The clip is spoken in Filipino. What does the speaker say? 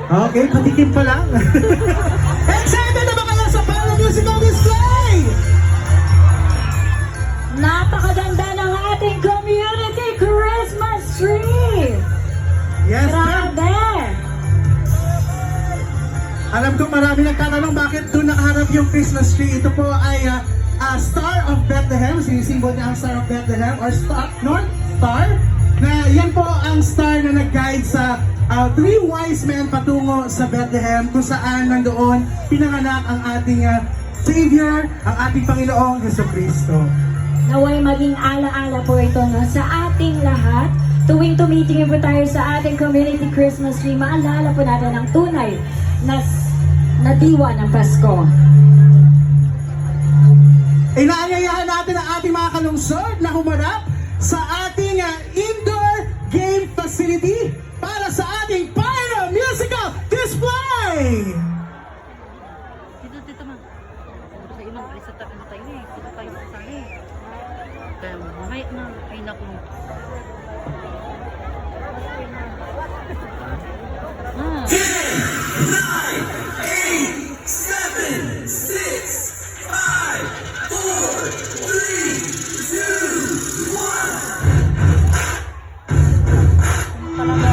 Okay, patikim pa lang. Excited na ba kayo sa Para Musical Display? Napakaganda ng ating community Christmas tree! Yes, ma'am. Grabe! Alam ko marami nagtatanong bakit doon nakaharap yung Christmas tree. Ito po ay Star of Bethlehem. Sinisimbol niya ang Star of Bethlehem or Star, North Star. Na yan po ang star na nag-guide sa three wise men patungo sa Bethlehem kung saan nandoon pinanganak ang ating Savior, ang ating Panginoong Jesucristo. Naway maging ala-ala po ito no, sa ating lahat. Tuwing tumitingin po tayo sa ating community Christmas tree, maalala po natin ang tunay na diwa ng Pasko. Inaanyayahan natin ang ating mga kalungsod na humarap sa ating indoor game facility para sa ating Para Musical Display! Dito ma'am. Sa imang alis at tayo tayo eh. Dito tayo sa sana eh. Kaya mamaya na ay naku. Ah. 10, 9, 8, 7, 6, 5, 4, 3, 2, 1.